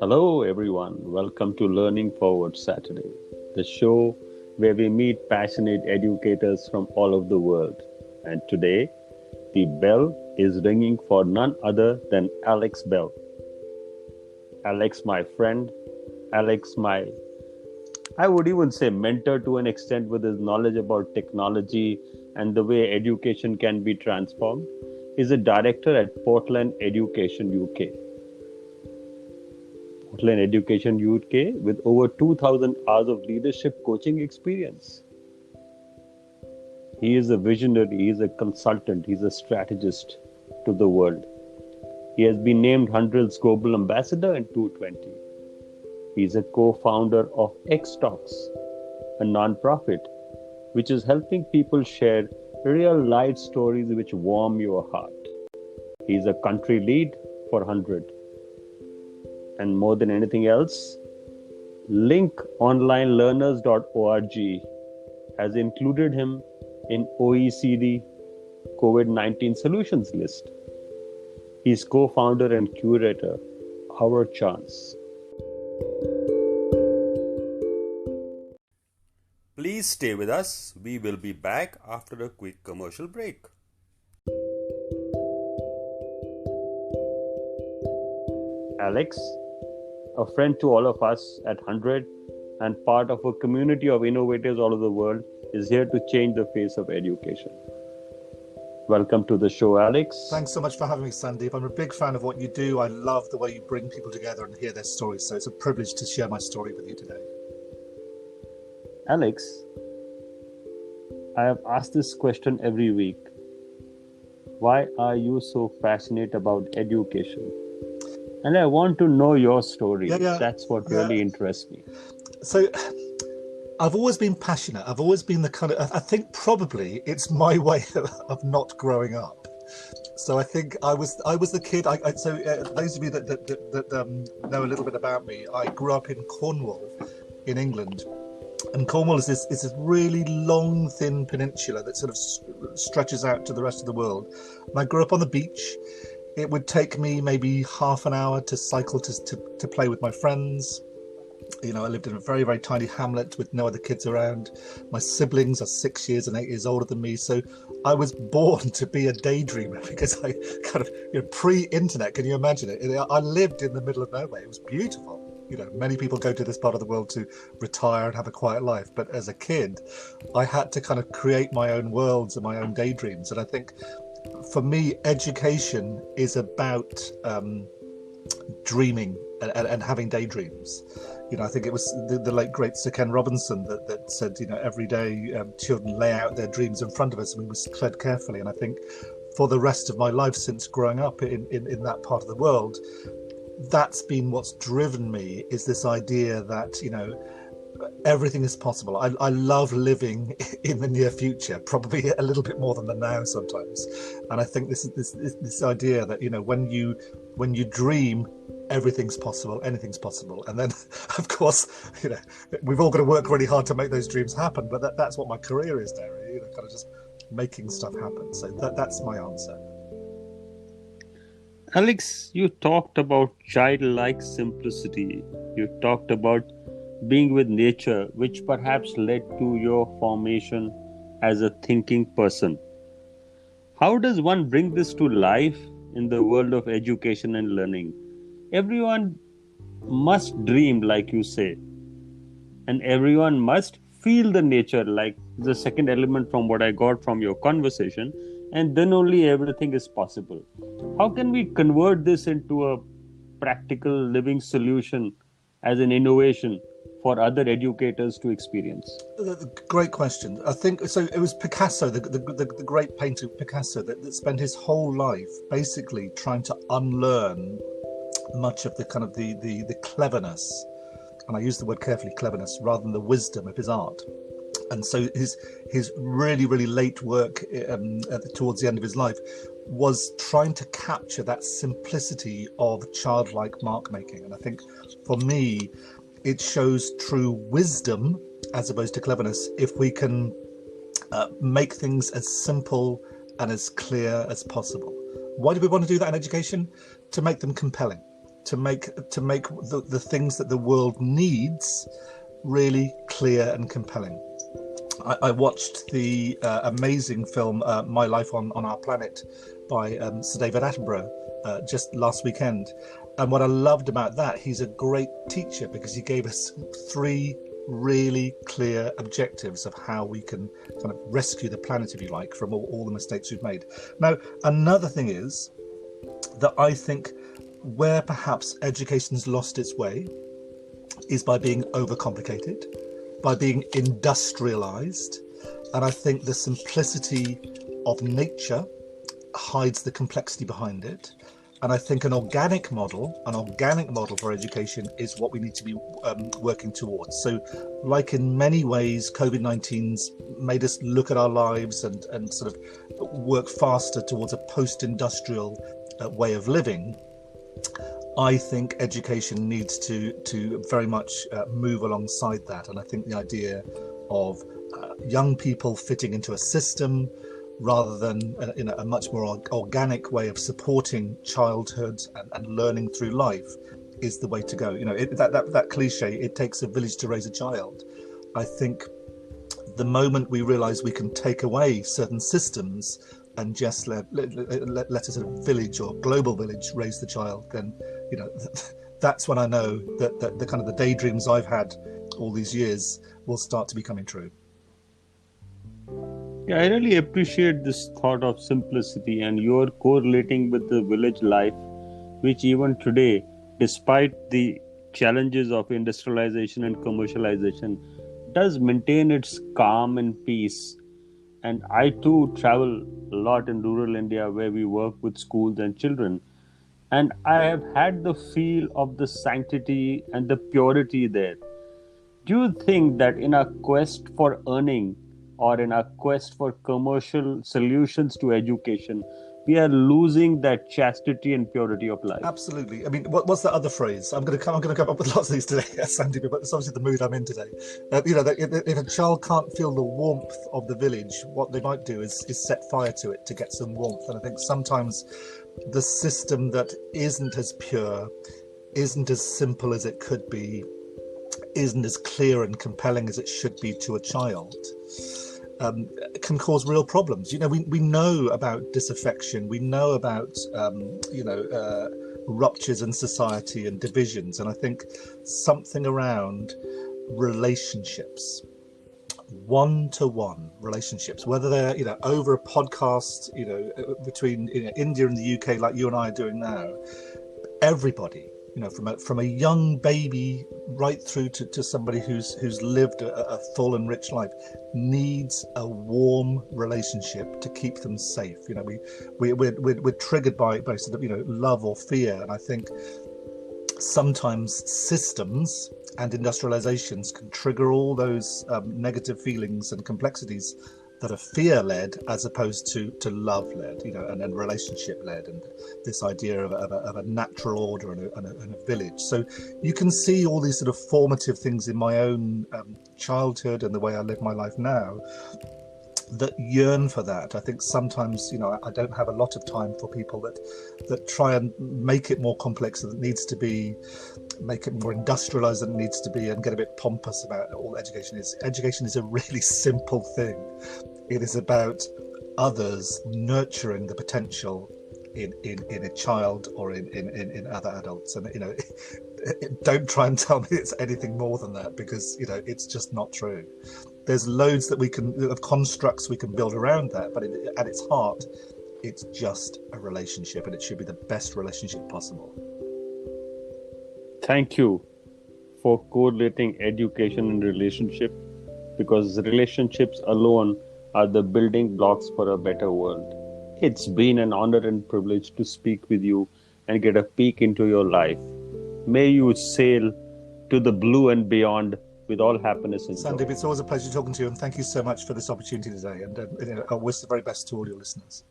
Hello, everyone. Welcome to Learning Forward Saturday, the show where we meet passionate educators from all over the world. And today, the bell is ringing for none other than Alex Bell. Alex, my friend, Alex, I would even say mentor to an extent with his knowledge about technology and the way education can be transformed, is a director at Portland Education UK. Portland Education UK with over 2,000 hours of leadership coaching experience. He is a visionary, he is a consultant, he's a strategist to the world. He has been named 100's Global Ambassador in 220. He is a co-founder of X Talks, a non-profit which is helping people share real life stories which warm your heart. He is a country lead for 100. And more than anything else, linkonlinelearners.org has included him in OECD COVID-19 solutions list. He's co-founder and curator, Our Chance. Please stay with us. We will be back after a quick commercial break. Alex, a friend to all of us at 100 and part of a community of innovators all over the world, is here to change the face of education. Welcome to the show, Alex. Thanks so much for having me, Sandeep. I'm a big fan of what you do. I love the way you bring people together and hear their stories. So it's a privilege to share my story with you today. Alex, I have asked this question every week. Why are you so passionate about education? And I want to know your story. That's what really interests me. So I've always been passionate. I've always been the kind of, I think probably it's my way of not growing up. So I think I was the kid. Those of you that know a little bit about me, I grew up in Cornwall in England. And Cornwall is this really long, thin peninsula that sort of stretches out to the rest of the world. And I grew up on the beach. It would take me maybe half an hour to cycle to play with my friends. You know, I lived in a very, very tiny hamlet with no other kids around. My siblings are 6 years and 8 years older than me. So I was born to be a daydreamer because I kind of, pre-internet, can you imagine it? I lived in the middle of nowhere. It was beautiful. You know, many people go to this part of the world to retire and have a quiet life. But as a kid, I had to kind of create my own worlds and my own daydreams. And I think for me, education is about dreaming and having daydreams. You know, I think it was the late great Sir Ken Robinson that said, every day children lay out their dreams in front of us and we must tread carefully. And I think for the rest of my life since growing up in that part of the world, that's been what's driven me, is this idea that, everything is possible. I love living in the near future, probably a little bit more than the now sometimes. And I think this idea that, when you dream, everything's possible, anything's possible. And then, of course, we've all got to work really hard to make those dreams happen. But that's what my career is now, really, kind of just making stuff happen. So that's my answer. Alex, you talked about childlike simplicity. You talked about being with nature, which perhaps led to your formation as a thinking person. How does one bring this to life in the world of education and learning? Everyone must dream, like you say, and everyone must feel the nature, like the second element from what I got from your conversation, and then only everything is possible. How can we convert this into a practical living solution as an innovation for other educators to experience? Great question. I think so. It was Picasso, the great painter Picasso, that spent his whole life basically trying to unlearn much of the kind of the cleverness, and I use the word carefully, cleverness, rather than the wisdom of his art. And so his really, really late work towards the end of his life was trying to capture that simplicity of childlike mark making. And I think for me, it shows true wisdom as opposed to cleverness if we can make things as simple and as clear as possible. Why do we want to do that in education? To make them compelling. to make the things that the world needs really clear and compelling. I watched the amazing film My Life on Our Planet by Sir David Attenborough just last weekend. And what I loved about that, he's a great teacher because he gave us 3 really clear objectives of how we can kind of rescue the planet, if you like, from all the mistakes we've made. Now, another thing is that I think where perhaps education's lost its way is by being overcomplicated, by being industrialized. And I think the simplicity of nature hides the complexity behind it. And I think an organic model for education is what we need to be working towards. So like in many ways, COVID-19's made us look at our lives and sort of work faster towards a post-industrial way of living. I think education needs to very much move alongside that. And I think the idea of young people fitting into a system rather than a much more organic way of supporting childhood and learning through life is the way to go. That cliche, it takes a village to raise a child. I think the moment we realize we can take away certain systems and just let a sort of village or global village raise the child, then that's when I know that the kind of the daydreams I've had all these years will start to be coming true. Yeah, I really appreciate this thought of simplicity, and you're correlating with the village life, which even today, despite the challenges of industrialization and commercialization, does maintain its calm and peace. And I too travel a lot in rural India where we work with schools and children. And I have had the feel of the sanctity and the purity there. Do you think that in our quest for earning or in our quest for commercial solutions to education, we are losing that chastity and purity of life? Absolutely. I mean, what's that other phrase? I'm going to come up with lots of these today, Sandy, but it's obviously the mood I'm in today. If a child can't feel the warmth of the village, what they might do is set fire to it to get some warmth. And I think sometimes the system that isn't as pure, isn't as simple as it could be, isn't as clear and compelling as it should be to a child, can cause real problems. We know about disaffection, we know about ruptures in society and divisions, and I think something around relationships, one-to-one relationships, whether they're over a podcast between India and the UK like you and I are doing now, everybody, from a young baby right through to somebody who's lived a full and rich life, needs a warm relationship to keep them safe. We're triggered by sort of love or fear, and I think sometimes systems and industrializations can trigger all those negative feelings and complexities that are fear-led as opposed to love-led, and relationship-led, and this idea of a natural order and a village. So you can see all these sort of formative things in my own childhood and the way I live my life now that yearn for that. I think sometimes, I don't have a lot of time for people that try and make it more complex than it needs to be, make it more industrialized than it needs to be, and get a bit pompous about all education is. Education is a really simple thing. It is about others nurturing the potential in a child or in other adults. And, don't try and tell me it's anything more than that, because, it's just not true. There's loads of constructs we can build around that, but at its heart, it's just a relationship, and it should be the best relationship possible. Thank you for correlating education and relationship, because relationships alone are the building blocks for a better world. It's been an honor and privilege to speak with you and get a peek into your life. May you sail to the blue and beyond with all happiness and joy. Sandeep, it's always a pleasure talking to you, and thank you so much for this opportunity today. And I wish the very best to all your listeners.